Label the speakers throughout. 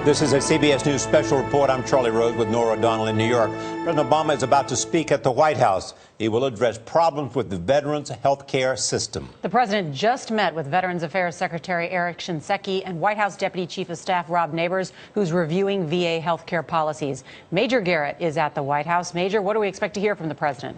Speaker 1: This is a CBS News special report. I'm Charlie Rose with Norah O'Donnell in New York. President Obama is about to speak at the White House. He will address problems with the veterans' health care system.
Speaker 2: The president just met with Veterans Affairs Secretary Eric Shinseki and White House Deputy Chief of Staff Rob Neighbors, who's reviewing VA health care policies. Major Garrett is at the White House. Major, what do we expect to hear from the president?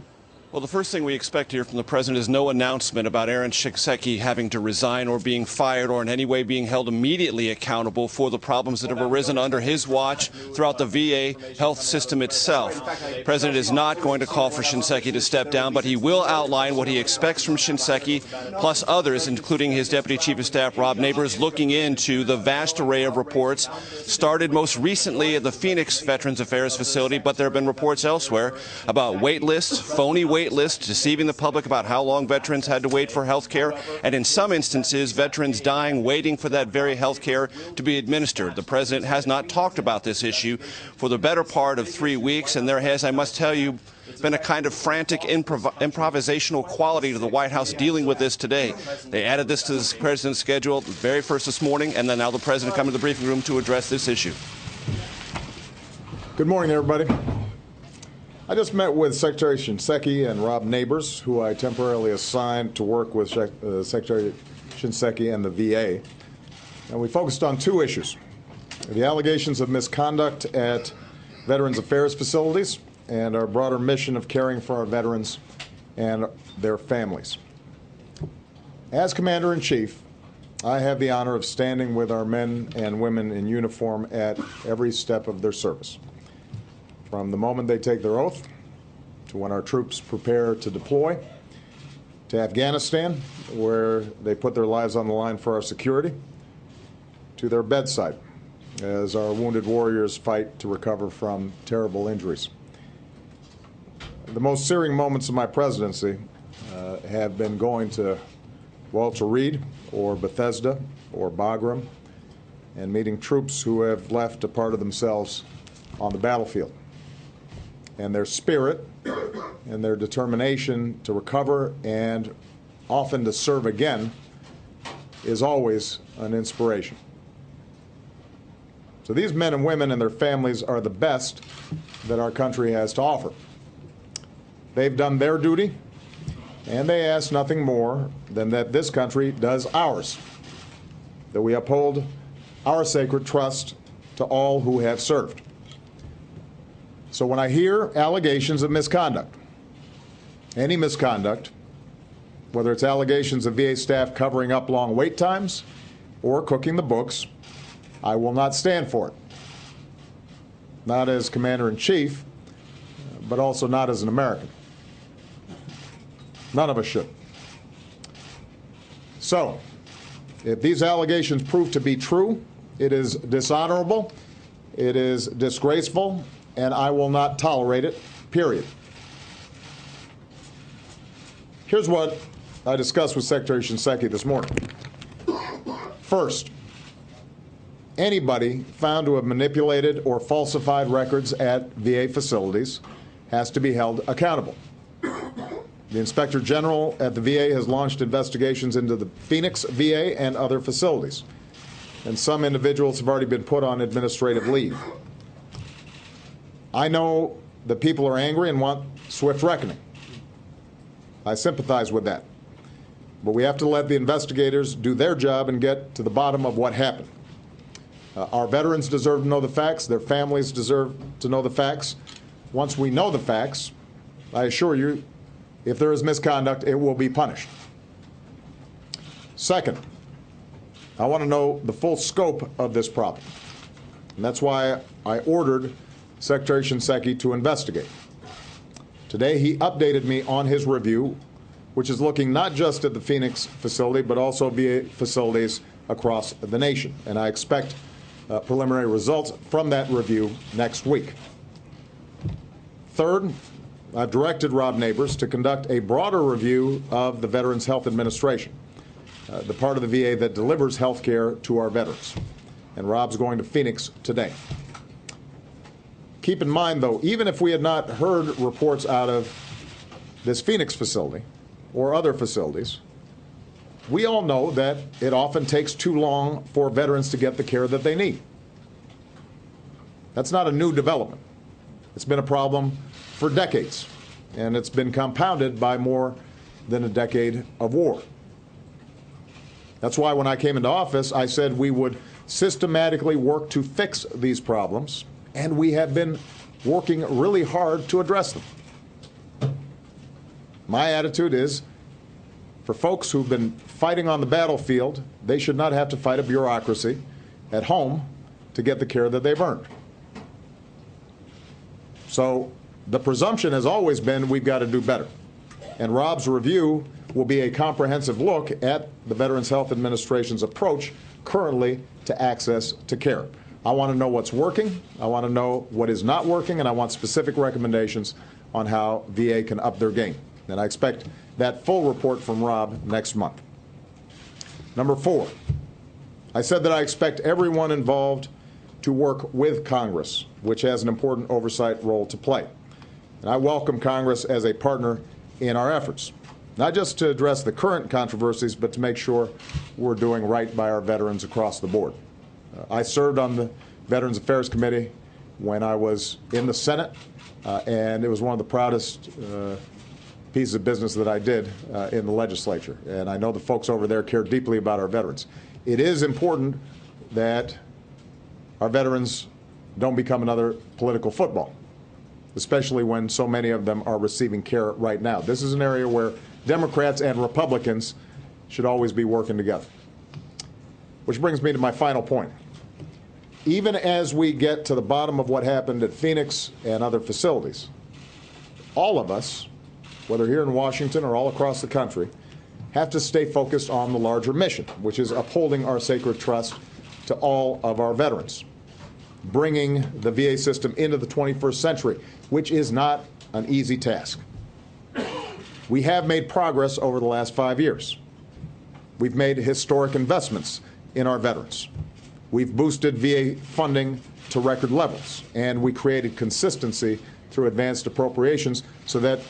Speaker 3: Well, the first thing we expect to hear from the president is no announcement about Aaron Shinseki having to resign or being fired or in any way being held immediately accountable for the problems that have arisen under his watch throughout the VA health system itself. The president is not going to call for Shinseki to step down, but he will outline what he expects from Shinseki, plus others, including his Deputy Chief of Staff, Rob Neighbors, looking into the vast array of reports started most recently at the Phoenix Veterans Affairs facility, but there have been reports elsewhere about wait lists, phony wait lists, deceiving the public about how long veterans had to wait for health care, and in some instances, veterans dying waiting for that very health care to be administered. The president has not talked about this issue for the better part of 3 weeks, and there has, I must tell you, been a kind of frantic improvisational quality to the White House dealing with this today. They added this to the president's schedule very first this morning, and then now the president coming to the briefing room to address this issue.
Speaker 4: Good morning, everybody. I just met with Secretary Shinseki and Rob Neighbors, who I temporarily assigned to work with Secretary Shinseki and the VA. And we focused on two issues: the allegations of misconduct at Veterans Affairs facilities and our broader mission of caring for our veterans and their families. As Commander-in-Chief, I have the honor of standing with our men and women in uniform at every step of their service. From the moment they take their oath, to when our troops prepare to deploy, to Afghanistan, where they put their lives on the line for our security, to their bedside, as our wounded warriors fight to recover from terrible injuries. The most searing moments of my presidency have been going to Walter Reed or Bethesda or Bagram and meeting troops who have left a part of themselves on the battlefield. And their spirit and their determination to recover and often to serve again is always an inspiration. So these men and women and their families are the best that our country has to offer. They've done their duty, and they ask nothing more than that this country does ours, that we uphold our sacred trust to all who have served. So when I hear allegations of misconduct, any misconduct, whether it's allegations of VA staff covering up long wait times or cooking the books, I will not stand for it. Not as Commander-in-Chief, but also not as an American. None of us should. So, if these allegations prove to be true, it is dishonorable, it is disgraceful, and I will not tolerate it, period. Here's what I discussed with Secretary Shinseki this morning. First, anybody found to have manipulated or falsified records at VA facilities has to be held accountable. The Inspector General at the VA has launched investigations into the Phoenix VA and other facilities, and some individuals have already been put on administrative leave. I know that people are angry and want swift reckoning. I sympathize with that. But we have to let the investigators do their job and get to the bottom of what happened. Our veterans deserve to know the facts. Their families deserve to know the facts. Once we know the facts, I assure you, if there is misconduct, it will be punished. Second, I want to know the full scope of this problem. And that's why I ordered Secretary Shinseki to investigate. Today, he updated me on his review, which is looking not just at the Phoenix facility, but also VA facilities across the nation. And I expect preliminary results from that review next week. Third, I've directed Rob Neighbors to conduct a broader review of the Veterans Health Administration, the part of the VA that delivers health care to our veterans. And Rob's going to Phoenix today. Keep in mind, though, even if we had not heard reports out of this Phoenix facility or other facilities, we all know that it often takes too long for veterans to get the care that they need. That's not a new development. It's been a problem for decades, and it's been compounded by more than a decade of war. That's why when I came into office, I said we would systematically work to fix these problems, and we have been working really hard to address them. My attitude is, for folks who've been fighting on the battlefield, they should not have to fight a bureaucracy at home to get the care that they've earned. So the presumption has always been we've got to do better. And Rob's review will be a comprehensive look at the Veterans Health Administration's approach currently to access to care. I want to know what's working, I want to know what is not working, and I want specific recommendations on how VA can up their game. And I expect that full report from Rob next month. Number 4, I said that I expect everyone involved to work with Congress, which has an important oversight role to play. And I welcome Congress as a partner in our efforts, not just to address the current controversies, but to make sure we're doing right by our veterans across the board. I served on the Veterans Affairs Committee when I was in the Senate, and it was one of the proudest pieces of business that I did in the legislature. And I know the folks over there care deeply about our veterans. It is important that our veterans don't become another political football, especially when so many of them are receiving care right now. This is an area where Democrats and Republicans should always be working together. Which brings me to my final point. Even as we get to the bottom of what happened at Phoenix and other facilities, all of us, whether here in Washington or all across the country, have to stay focused on the larger mission, which is upholding our sacred trust to all of our veterans, bringing the VA system into the 21st century, which is not an easy task. We have made progress over the last 5 years. We've made historic investments in our veterans. We've boosted VA funding to record levels, and we created consistency through advanced appropriations so that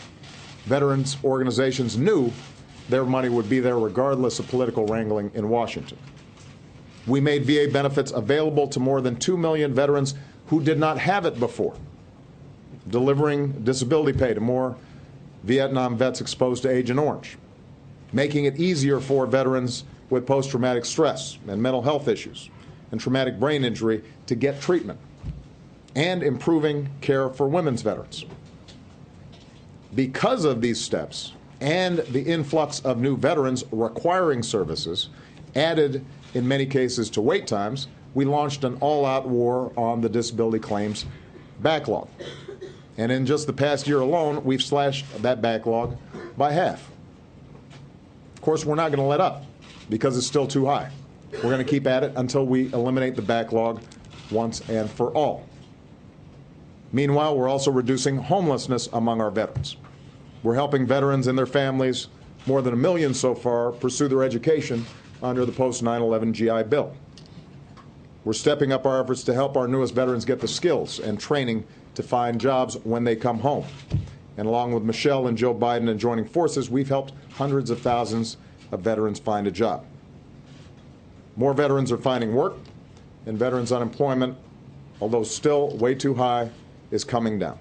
Speaker 4: veterans organizations knew their money would be there regardless of political wrangling in Washington. We made VA benefits available to more than 2 million veterans who did not have it before, delivering disability pay to more Vietnam vets exposed to Agent Orange, making it easier for veterans with post-traumatic stress and mental health issues and traumatic brain injury to get treatment, and improving care for women's veterans. Because of these steps and the influx of new veterans requiring services, added in many cases to wait times, we launched an all-out war on the disability claims backlog. And in just the past year alone, we've slashed that backlog by half. Of course, we're not going to let up because it's still too high. We're going to keep at it until we eliminate the backlog once and for all. Meanwhile, we're also reducing homelessness among our veterans. We're helping veterans and their families, more than 1 million so far, pursue their education under the post-9/11 GI Bill. We're stepping up our efforts to help our newest veterans get the skills and training to find jobs when they come home. And along with Michelle and Joe Biden and joining forces, we've helped hundreds of thousands of veterans find a job. More veterans are finding work, and veterans' unemployment, although still way too high, is coming down.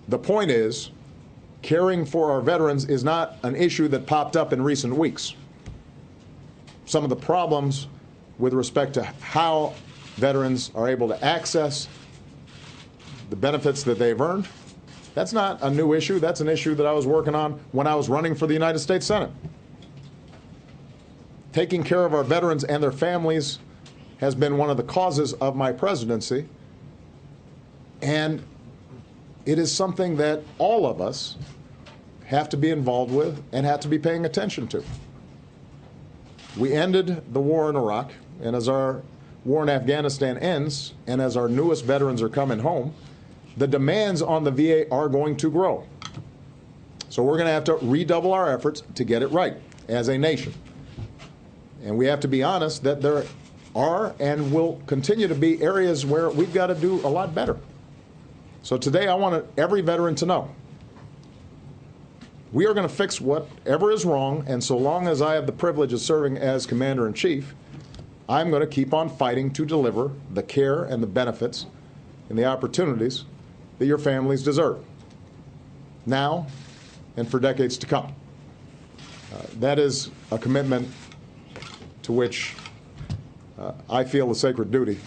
Speaker 4: The point is, caring for our veterans is not an issue that popped up in recent weeks. Some of the problems with respect to how veterans are able to access the benefits that they've earned, that's not a new issue. That's an issue that I was working on when I was running for the United States Senate. Taking care of our veterans and their families has been one of the causes of my presidency, and it is something that all of us have to be involved with and have to be paying attention to. We ended the war in Iraq, and as our war in Afghanistan ends, and as our newest veterans are coming home, the demands on the VA are going to grow. So we're going to have to redouble our efforts to get it right as a nation. And we have to be honest that there are and will continue to be areas where we've got to do a lot better. So today I want every veteran to know we are going to fix whatever is wrong, and so long as I have the privilege of serving as Commander-in-Chief, I'm going to keep on fighting to deliver the care and the benefits and the opportunities that your families deserve, now and for decades to come. That is a commitment to which I feel a sacred duty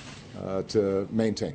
Speaker 4: to maintain.